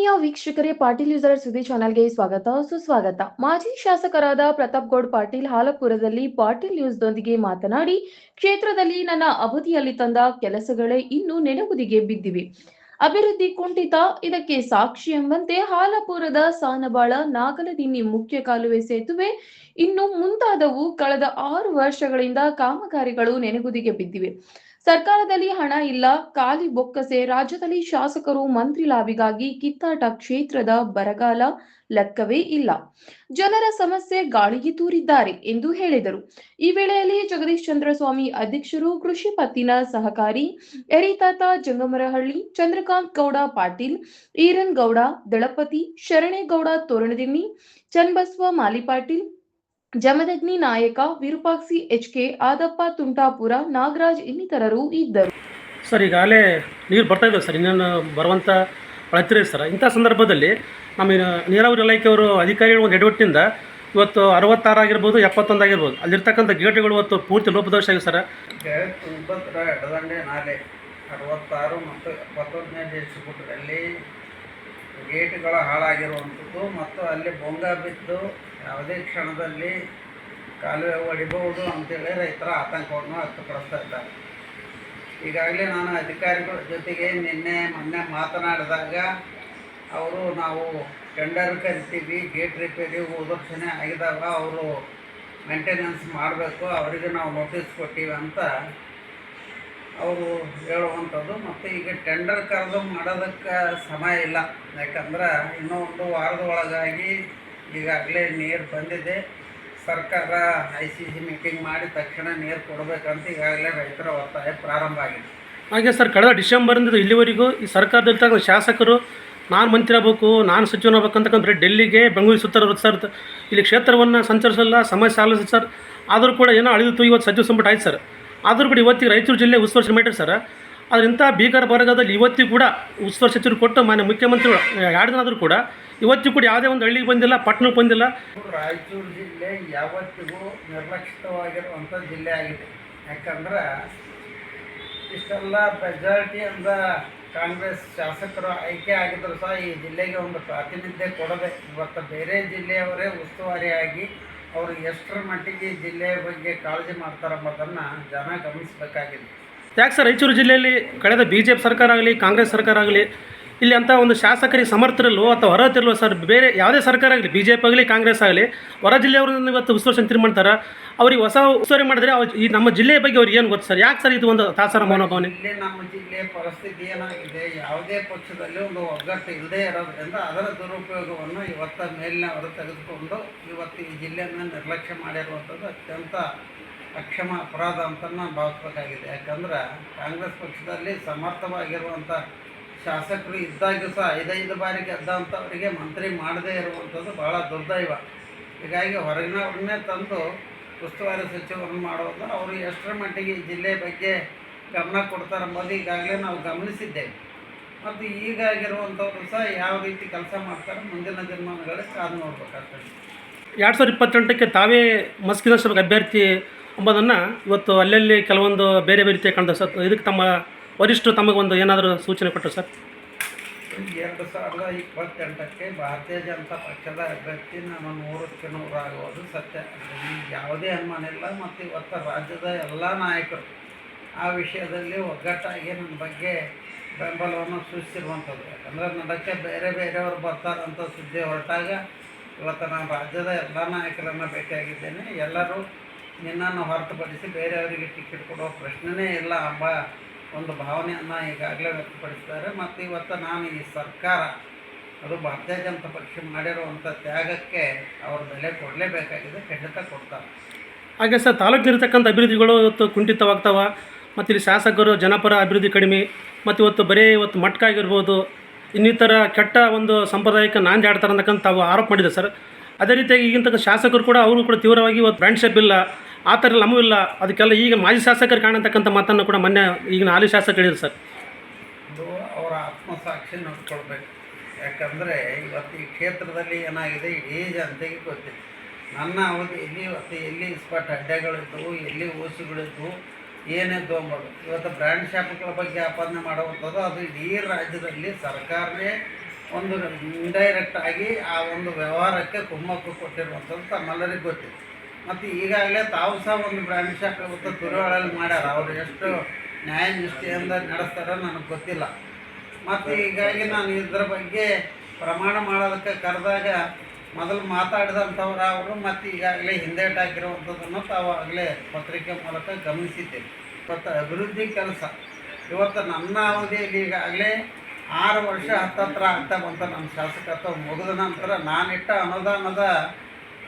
ಆತ್ಮೀಯ ವೀಕ್ಷಕರೇ, ಪಾಟೀಲ್ ಯೂಸರ್ ಸುದ್ದಿ ಚಾನೆಲ್ಗೆ ಸ್ವಾಗತ ಸುಸ್ವಾಗತ. ಮಾಜಿ ಶಾಸಕರಾದ ಪ್ರತಾಪ್ ಗೌಡ್ ಪಾಟೀಲ್ ಹಾಲಪುರದಲ್ಲಿ ಪಾಟೀಲ್ ನ್ಯೂಸ್ದೊಂದಿಗೆ ಮಾತನಾಡಿ, ಕ್ಷೇತ್ರದಲ್ಲಿ ನನ್ನ ಅವಧಿಯಲ್ಲಿ ತಂದ ಕೆಲಸಗಳೇ ಇನ್ನೂ ನೆನಗುದಿಗೆ ಬಿದ್ದಿವೆ. ಅಭಿವೃದ್ಧಿ ಕುಂಠಿತ, ಇದಕ್ಕೆ ಸಾಕ್ಷಿ ಎಂಬಂತೆ ಹಾಲಪುರದ ಸಾನಬಾಳ ನಾಗಲದಿನ್ನಿ ಮುಖ್ಯ ಕಾಲುವೆ ಸೇತುವೆ ಇನ್ನು ಮುಂತಾದವು ಕಳೆದ 6 ವರ್ಷಗಳಿಂದ ಕಾಮಗಾರಿಗಳು ನೆನಗುದಿಗೆ ಬಿದ್ದಿವೆ. ಸರ್ಕಾರದಲ್ಲಿ ಹಣ ಇಲ್ಲ, ಖಾಲಿ ಬೊಕ್ಕಸೆ. ರಾಜ್ಯದಲ್ಲಿ ಶಾಸಕರು ಮಂತ್ರಿ ಲಾಭಿಗಾಗಿ ಕಿತ್ತಾಟ, ಕ್ಷೇತ್ರದ ಬರಗಾಲ ಲೆಕ್ಕವೇ ಇಲ್ಲ. ಜನರ ಸಮಸ್ಯೆ ಗಾಳಿಗೆ ತೂರಿದ್ದಾರೆ ಎಂದು ಹೇಳಿದರು. ಈ ವೇಳೆಯಲ್ಲಿ ಜಗದೀಶ್ ಚಂದ್ರ ಸ್ವಾಮಿ ಅಧ್ಯಕ್ಷರು, ಕೃಷಿ ಪತ್ತಿನ ಸಹಕಾರಿ ಎರಿತಾತ ಜಂಗಮರಹಳ್ಳಿ, ಚಂದ್ರಕಾಂತ್ ಗೌಡ ಪಾಟೀಲ್, ಈರನ್ ಗೌಡ ದಳಪತಿ, ಶರಣೇಗೌಡ ತೋರಣದಿನ್ನಿ, ಚನ್ನಬಸವ ಮಾಲಿಪಾಟೀಲ್, ಜಮದಗ್ನಿ ನಾಯಕ, ವಿರೂಪಾಕ್ಷಿ ಎಚ್ಕೆ, ಆದಪ್ಪ ತುಂಟಾಪುರ, ನಾಗರಾಜ್ ಇನ್ನಿತರರು ಇದ್ದರು. ಸರ್, ಈಗಾಗಲೇ ನೀರು ಬರ್ತಾ ಇದ್ದಾವೆ ಸರ್, ಇನ್ನೇನು ಬರುವಂಥ ಅಳತಿರಿ ಸರ್. ಇಂಥ ಸಂದರ್ಭದಲ್ಲಿ ನಮ್ಮ ನೀರಾವರಿ ಇಲಾಖೆಯವರು ಅಧಿಕಾರಿಗಳು ಒಂದು ಎಡವಟ್ಟಿನಿಂದ ಇವತ್ತು 66 ಆಗಿರ್ಬೋದು, 71 ಆಗಿರ್ಬೋದು, ಅಲ್ಲಿರ್ತಕ್ಕಂಥ ಗೇಟ್ಗಳು ಇವತ್ತು ಪೂರ್ತಿ ಲೋಪದೋಷ ಆಗಿದೆ ಸರ್. ತುಂಗಭದ್ರಾ ಎಡದಂಡೆ ನಾಲೆ 66 ಮತ್ತು 71ನೇ ಡಿಸ್ಟ್ರಿಬ್ಯೂಟರಲ್ಲಿ ಗೇಟ್ಗಳ ಹಾಳಾಗಿರುವಂಥದ್ದು ಮತ್ತು ಅಲ್ಲಿ ಬೊಂಗ ಬಿದ್ದು ಯಾವುದೇ ಕ್ಷಣದಲ್ಲಿ ಕಾಲುವೆ ಒಡಿಬಹುದು ಅಂತೇಳಿ ರೈತರ ಆತಂಕವನ್ನು ವ್ಯಕ್ತಪಡಿಸ್ತಾ ಇದ್ದಾರೆ. ಈಗಾಗಲೇ ನಾನು ಅಧಿಕಾರಿಗಳ ಜೊತೆಗೆ ಮೊನ್ನೆ ಮಾತನಾಡಿದಾಗ ಅವರು ನಾವು ಟೆಂಡರ್ ಕರಿತೀವಿ, ಗೇಟ್ ರಿಪೇರಿ ಹೋದ ವರ್ಷನೇ ಆಗಿದಾಗ ಅವರು ಮೇಂಟೆನೆನ್ಸ್ ಮಾಡಬೇಕು, ಅವರಿಗೆ ನಾವು ನೋಟಿಸ್ ಕೊಟ್ಟಿವಿ ಅಂತ ಅವರು ಹೇಳುವಂಥದ್ದು. ಮತ್ತು ಈಗ ಟೆಂಡರ್ ಕರೆದು ಮಾಡೋದಕ್ಕೆ ಸಮಯ ಇಲ್ಲ, ಯಾಕಂದ್ರೆ ಇನ್ನೂ ಒಂದು ವಾರದ ಒಳಗಾಗಿ ಈಗಾಗಲೇ ನೀರು ಬಂದಿದೆ. ಸರ್ಕಾರ ICC ಮೀಟಿಂಗ್ ಮಾಡಿ ತಕ್ಷಣ ನೀರು ಕೊಡಬೇಕಂತ ಈಗಾಗಲೇ ರೈತರ ಒತ್ತಾಯ ಪ್ರಾರಂಭ ಆಗಿದೆ. ಹಾಗೆ ಸರ್, ಕಳೆದ ಡಿಸೆಂಬರಿಂದ ಇಲ್ಲಿವರೆಗೂ ಈ ಸರ್ಕಾರದಲ್ಲಿರ್ತಕ್ಕಂಥ ಶಾಸಕರು ನಾನು ಮಂತ್ರಿ ಆಗಬೇಕು, ನಾನು ಸಚಿವನಾಗಬೇಕಂತಕ್ಕಂಥ ಡೆಲ್ಲಿಗೆ ಬೆಂಗಳೂರಿಗೆ ಸುತ್ತರ ಸರ್. ಇಲ್ಲಿ ಕ್ಷೇತ್ರವನ್ನು ಸಂಚರಿಸಲ್ಲ, ಸಮಸ್ಯೆ ಸಾಲಿಸ ಸರ್. ಆದರೂ ಕೂಡ ಏನೋ ಅಳಿದಿತ್ತು, ಇವತ್ತು ಸಚಿವ ಸಂಪುಟ ಆಯ್ತು ಸರ್. ಆದರೂ ಕೂಡ ಇವತ್ತಿಗೆ ರಾಯಚೂರು ಜಿಲ್ಲೆ ಉಸ್ತುವಾರಿ ಮಾಡಿರಿ ಸರ್. ಆದರೆ ಇಂಥ ಭೀಕರ ಬರಗಾಲದಲ್ಲಿ ಇವತ್ತಿಗೂ ಕೂಡ ಉಸ್ತುವಾರಿ ಸಚಿವರು ಕೊಟ್ಟು ಮಾನ್ಯ ಮುಖ್ಯಮಂತ್ರಿಗಳು 2 ದಿನ ಆದರೂ ಕೂಡ ಇವತ್ತಿಗೂ ಕೂಡ ಯಾವುದೇ ಒಂದು ಹಳ್ಳಿಗೆ ಬಂದಿಲ್ಲ, ಪಟ್ಟಣಕ್ಕೆ ಬಂದಿಲ್ಲ. ರಾಯಚೂರು ಜಿಲ್ಲೆ ಯಾವತ್ತಿಗೂ ನಿರ್ಲಕ್ಷಿತವಾಗಿರುವಂಥ ಜಿಲ್ಲೆ ಆಗಿದೆ. ಯಾಕಂದ್ರೆ ಇಷ್ಟೆಲ್ಲ ಮೆಜಾರಿಟಿ ಅಂತ ಕಾಂಗ್ರೆಸ್ ಶಾಸಕರು ಆಯ್ಕೆ ಆಗಿದ್ರು ಸಹ ಈ ಜಿಲ್ಲೆಗೆ ಒಂದು ಪ್ರಾತಿನಿಧ್ಯ ಕೊಡದೆ ಇವತ್ತು ಬೇರೆ ಜಿಲ್ಲೆಯವರೇ ಉಸ್ತುವಾರಿಯಾಗಿ ಅವರು ಎಷ್ಟರ ಮಟ್ಟಿಗೆ ಜಿಲ್ಲೆಯ ಬಗ್ಗೆ ಕಾಳಜಿ ಮಾಡ್ತಾರೆ ಎಂಬುದನ್ನು ಜನ ಗಮನಿಸಬೇಕಾಗಿದೆ. ಯಾಕೆ ಸರ್ ರಾಯಚೂರು ಜಿಲ್ಲೆಯಲ್ಲಿ ಕಳೆದ BJP ಸರ್ಕಾರ ಆಗಲಿ, ಕಾಂಗ್ರೆಸ್ ಸರ್ಕಾರ ಆಗಲಿ, ಇಲ್ಲಿ ಅಂಥ ಒಂದು ಶಾಸಕರಿಗೆ ಸಮರ್ಥರಿಲ್ಲವೋ ಅಥವಾ ಅರ್ಹತಿಲ್ವೋ ಸರ್? ಬೇರೆ ಯಾವುದೇ ಸರ್ಕಾರ ಆಗಲಿ, BJP ಆಗಲಿ ಕಾಂಗ್ರೆಸ್ ಆಗಲಿ, ಹೊರ ಜಿಲ್ಲೆಯವ್ರನ್ನ ಇವತ್ತು ಉಸ್ತುವಾರಿ ತೀರ್ಮಾನ ಮಾಡ್ತಾರೆ. ಅವ್ರಿಗೆ ಹೊಸ ಉಸ್ತುವಾರಿ ಮಾಡಿದ್ರೆ ಈ ನಮ್ಮ ಜಿಲ್ಲೆಯ ಬಗ್ಗೆ ಅವ್ರಿಗೆ ಏನು ಗೊತ್ತು ಸರ್? ಯಾಕೆ ಸರ್ ಇದು ಒಂದು ತಾಸರ ಮನೋಭಾವನೆ? ಇಲ್ಲಿ ನಮ್ಮ ಜಿಲ್ಲೆಯ ಪರಿಸ್ಥಿತಿ ಏನಾಗಿದೆ, ಯಾವುದೇ ಪಕ್ಷದಲ್ಲಿ ಒಂದು ಒಗ್ಗಟ್ಟು ಇಲ್ಲದೇ ಇರೋದ್ರಿಂದ ಅದರ ದುರುಪಯೋಗವನ್ನು ಇವತ್ತು ಮೇಲಿನವರು ತೆಗೆದುಕೊಂಡು ಇವತ್ತು ಈ ಜಿಲ್ಲೆಯನ್ನು ನಿರ್ಲಕ್ಷ್ಯ ಮಾಡಿರುವಂಥದ್ದು ಅತ್ಯಂತ ಅಕ್ಷಮ ಅಪರಾಧ ಅಂತ ನಾನು ಭಾವಿಸ್ಬೇಕಾಗಿದೆ. ಯಾಕಂದ್ರೆ ಕಾಂಗ್ರೆಸ್ ಪಕ್ಷದಲ್ಲಿ ಸಮರ್ಥವಾಗಿರುವಂಥ ಶಾಸಕರು ಇದ್ದಾಗೂ ಸಹ 5 ಬಾರಿ ಗೆದ್ದಂಥವರಿಗೆ ಮಂತ್ರಿ ಮಾಡದೇ ಇರುವಂಥದ್ದು ಭಾಳ ದುರ್ದೈವ. ಹೀಗಾಗಿ ಹೊರಗಿನವ್ರನ್ನೇ ತಂದು ಉಸ್ತುವಾರಿ ಸಚಿವರನ್ನು ಮಾಡೋದು, ಅವರು ಎಷ್ಟರ ಮಟ್ಟಿಗೆ ಈ ಜಿಲ್ಲೆ ಬಗ್ಗೆ ಗಮನ ಕೊಡ್ತಾರೆ ಎಂಬುದು ಈಗಾಗಲೇ ನಾವು ಗಮನಿಸಿದ್ದೇವೆ. ಮತ್ತು ಈಗಾಗಿರುವಂಥವ್ರು ಸಹ ಯಾವ ರೀತಿ ಕೆಲಸ ಮಾಡ್ತಾರೆ ಮುಂದಿನ ದಿನಮಾನಗಳಲ್ಲಿ ಕಾದು ನೋಡ್ಬೇಕಾಗ್ತದೆ. 2028ಕ್ಕೆ ತಾವೇ ಮಸ್ಕಿನ ಅಭ್ಯರ್ಥಿ ಎಂಬುದನ್ನು ಇವತ್ತು ಅಲ್ಲಲ್ಲಿ ಕೆಲವೊಂದು ಬೇರೆ ಬೇರೆ ರೀತಿಯ ಕಾಣ್ತದೆ ಸರ್. ಇದಕ್ಕೆ ತಮ್ಮ ವರಿಷ್ಠರು ತಮಗೊಂದು ಏನಾದರೂ ಸೂಚನೆ ಕೊಟ್ಟರು ಸರ್? 2028ಕ್ಕೆ ಭಾರತೀಯ ಜನತಾ ಪಕ್ಷದ ಅಭ್ಯರ್ಥಿ ನಾನು 100ಕ್ಕೆ 100 ಆಗುವುದು ಸತ್ಯ, ಯಾವುದೇ ಅನುಮಾನ ಇಲ್ಲ. ಮತ್ತು ಇವತ್ತು ರಾಜ್ಯದ ಎಲ್ಲ ನಾಯಕರು ಆ ವಿಷಯದಲ್ಲಿ ಒಗ್ಗಟ್ಟಾಗಿ ನನ್ನ ಬಗ್ಗೆ ಬೆಂಬಲವನ್ನು ಸೂಚಿಸಿರುವಂಥದ್ದು. ಯಾಕಂದರೆ ನನಗೆ ಬೇರೆಯವರು ಬರ್ತಾರಂಥ ಸುದ್ದಿ ಹೊರಟಾಗ ಇವತ್ತು ನಾನು ರಾಜ್ಯದ ಎಲ್ಲ ನಾಯಕರನ್ನು ಭೇಟಿಯಾಗಿದ್ದೇನೆ. ಎಲ್ಲರೂ ನಿನ್ನನ್ನು ಹೊರತುಪಡಿಸಿ ಬೇರೆಯವರಿಗೆ ಟಿಕೆಟ್ ಕೊಡುವ ಪ್ರಶ್ನೆಯೇ ಇಲ್ಲ ಎಂಬ ಒಂದು ಭಾವನೆಯನ್ನು ಈಗಾಗಲೇ ವ್ಯಕ್ತಪಡಿಸ್ತಾರೆ. ಮತ್ತು ಇವತ್ತು ನಾನು ಈ ಸರ್ಕಾರ, ಅದು ಭಾರತೀಯ ಜನತಾ ಪಕ್ಷ ಮಾಡಿರುವಂಥ ತ್ಯಾಗಕ್ಕೆ ಅವರು ಬೆಲೆ ಕೊಡಲೇಬೇಕಾಗಿದೆ, ಖಂಡಿತ ಕೊಡ್ತಾರೆ. ಹಾಗೆ ಸರ್, ತಾಲೂಕಿನಿರ್ತಕ್ಕಂಥ ಅಭಿವೃದ್ಧಿಗಳು ಇವತ್ತು ಕುಂಠಿತವಾಗ್ತಾವೆ. ಮತ್ತು ಇಲ್ಲಿ ಶಾಸಕರು ಜನಪರ ಅಭಿವೃದ್ಧಿ ಕಡಿಮೆ, ಮತ್ತು ಇವತ್ತು ಮಟ್ಕ ಆಗಿರ್ಬೋದು, ಇನ್ನಿತರ ಕೆಟ್ಟ ಒಂದು ಸಂಪ್ರದಾಯಕ್ಕೆ ನಾಂದಿ ಆಡ್ತಾರೆ ಅಂತಕ್ಕಂಥ ತಾವು ಆರೋಪ ಮಾಡಿದೆ ಸರ್. ಅದೇ ರೀತಿಯಾಗಿ ಈಗಿನ ಶಾಸಕರು ಕೂಡ ಅವರು ಕೂಡ ತೀವ್ರವಾಗಿ ಇವತ್ತು ಫ್ರೆಂಡ್ಶಿಪ್ ಇಲ್ಲ, ಆ ಥರ ನಮಗೂ ಇಲ್ಲ. ಅದಕ್ಕೆಲ್ಲ ಈಗ ಮಾಜಿ ಶಾಸಕರು ಕಾಣತಕ್ಕಂಥ ಮಾತನ್ನು ಕೂಡ ಮೊನ್ನೆ ಈಗಿನ ಹಾಲಿ ಶಾಸಕರು ಹೇಳಿದ್ರು ಸರ್. ಅದು ಅವರ ಆತ್ಮಸಾಕ್ಷಿ ನೋಡ್ಕೊಳ್ಬೇಕು. ಯಾಕಂದರೆ ಇವತ್ತು ಈ ಕ್ಷೇತ್ರದಲ್ಲಿ ಏನಾಗಿದೆ ಇಡೀ ಜನತೆಗೆ ಗೊತ್ತಿದೆ. ನನ್ನ ಅವಧಿಯಲ್ಲಿ ಇವತ್ತು ಎಲ್ಲಿ ಇಸ್ಪಾಟ್ ಅಡ್ಡೆಗಳಿದ್ದವು, ಎಲ್ಲಿ ಓಸುಗಳಿದ್ದವು, ಏನಿದ್ದು ಅಂಬೋದು. ಇವತ್ತು ಬ್ರ್ಯಾಂಡ್ ಶಾಪ್ಗಳ ಬಗ್ಗೆ ಆಪಾದನೆ ಮಾಡುವಂಥದ್ದು ಅದು ಇಡೀ ರಾಜ್ಯದಲ್ಲಿ ಸರ್ಕಾರವೇ ಒಂದು ಇಂಡೈರೆಕ್ಟ್ ಆಗಿ ಆ ಒಂದು ವ್ಯವಹಾರಕ್ಕೆ ಕುಮ್ಮಕ್ಕು ಕೊಟ್ಟಿರುವಂಥದ್ದು ತಮ್ಮೆಲ್ಲರಿಗೂ ಗೊತ್ತಿದೆ. ಮತ್ತು ಈಗಾಗಲೇ ತಾವು ಸಹ ಒಂದು ಬ್ರ್ಯಾಂಡ್ ಶಾಪ್ ಇವತ್ತು ತುರುವಳಲ್ಲಿ ಮಾಡ್ಯಾರ. ಅವರು ಎಷ್ಟು ನ್ಯಾಯ ನಿಷ್ಠೆಯಿಂದ ನಡೆಸ್ತಾರೋ ನನಗೆ ಗೊತ್ತಿಲ್ಲ. ಮತ್ತು ಹೀಗಾಗಿ ನಾನು ಇದರ ಬಗ್ಗೆ ಪ್ರಮಾಣ ಮಾಡೋದಕ್ಕೆ ಕರೆದಾಗ ಮೊದಲು ಮಾತಾಡಿದಂಥವ್ರು ಅವರು ಮತ್ತು ಈಗಾಗಲೇ ಹಿಂದೇಟು ಹಾಕಿರುವಂಥದ್ದನ್ನು ತಾವು ಆಗಲೇ ಪತ್ರಿಕೆ ಮೂಲಕ ಗಮನಿಸಿದ್ದೇವೆ. ಇವತ್ತು ಅಭಿವೃದ್ಧಿ ಕೆಲಸ ಇವತ್ತು ನನ್ನ ಅವಧಿಯಲ್ಲಿ ಈಗಾಗಲೇ 6 ವರ್ಷ ಹತ್ತತ್ರ ಆಗ್ತಾ ಬಂತ. ನಮ್ಮ ಶಾಸಕತ್ವ ಮುಗಿದ ನಂತರ ನಾನಿಟ್ಟ ಅನುದಾನದ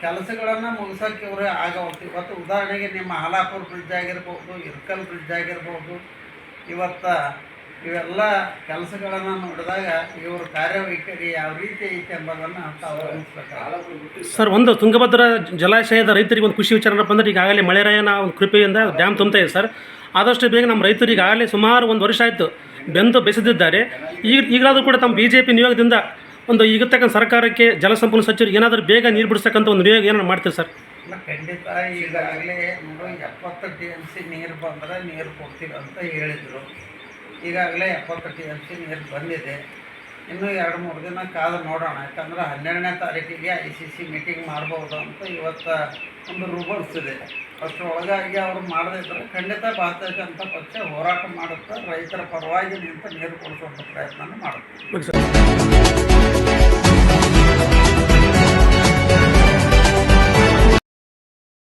ಕೆಲಸಗಳನ್ನು ಮುಗಿಸೋಕ್ಕೆ ಇವರು ಆಗವಲ್ತು. ಇವತ್ತು ಉದಾಹರಣೆಗೆ ನಿಮ್ಮ ಹಾಲಾಪುರ ಬ್ರಿಡ್ಜ್ ಆಗಿರ್ಬೋದು, ಇರ್ಕಲ್ ಬ್ರಿಡ್ಜ್ ಆಗಿರ್ಬೋದು, ಇವತ್ತು ಇವೆಲ್ಲ ಕೆಲಸಗಳನ್ನು ನೋಡಿದಾಗ ಇವ್ರ ಕಾರ್ಯವೈಖರಿ ಯಾವ ರೀತಿ ಐತೆ ಎಂಬುದನ್ನು ತಾವು ಗಮನಿಸ್ಬೇಕಾಗುತ್ತೆ. ಸರ್, ಒಂದು ತುಂಗಭದ್ರಾ ಜಲಾಶಯದ ರೈತರಿಗೆ ಒಂದು ಖುಷಿ ವಿಚಾರ ಏನಪ್ಪ ಅಂದರೆ ಈಗಾಗಲೇ ಮಳೆರಾಯನ ಒಂದು ಕೃಪೆಯಿಂದ ಡ್ಯಾಮ್ ತುಂಬ್ತಾ ಇದೆ ಸರ್. ಆದಷ್ಟು ಬೇಗ ನಮ್ಮ ರೈತರು ಈಗಾಗಲೇ ಸುಮಾರು 1 ವರ್ಷ ಆಯಿತು ಬೆಂದು ಬೆಸೆದಿದ್ದಾರೆ. ಈಗಲಾದರೂ ಕೂಡ ತಮ್ಮ BJP ನಿಯೋಗದಿಂದ ಒಂದು ಈಗತಕ್ಕ ಸರ್ಕಾರಕ್ಕೆ ಜಲಸಂಪನ್ಮೂಲ ಸಚಿವರಿಗೆ ಏನಾದರೂ ಬೇಗ ನೀರು ಬಿಡಿಸ್ತಕ್ಕಂಥ ಒಂದು ನಿಯೋಗ ಏನಾದ್ರು ಮಾಡ್ತೀವಿ ಸರ್? ಇಲ್ಲ, ಖಂಡಿತ. ಈಗಾಗಲೇ 70 TMC ನೀರು ಬಂದರೆ ನೀರು ಕೊಡ್ತೀವಿ ಅಂತ ಹೇಳಿದರು. ಈಗಾಗಲೇ 70 TMC ನೀರು ಬಂದಿದೆ. ಇನ್ನೂ 2-3 ದಿನ ಕಾದು ನೋಡೋಣ. ಯಾಕಂದ್ರೆ 12ನೇ ತಾರೀಕಿಗೆ ICC ಮೀಟಿಂಗ್ ಮಾಡ್ಬೋದು ಅಂತ ಇವತ್ತು ಒಂದು ರೂಲ್ಸ್ ಇದೆ. ಅಷ್ಟರೊಳಗಾಗಿ ಅವರು ಮಾಡದಿದ್ದರೆ ಖಂಡಿತ ಭಾರತೀಯ ಜನತಾ ಪಕ್ಷ ಹೋರಾಟ ಮಾಡುತ್ತಾ ರೈತರ ಪರವಾಗಿ ನಿಂತು ನೀರು ಕೊಡಿಸುವಂಥ ಪ್ರಯತ್ನ ಮಾಡುತ್ತೆ.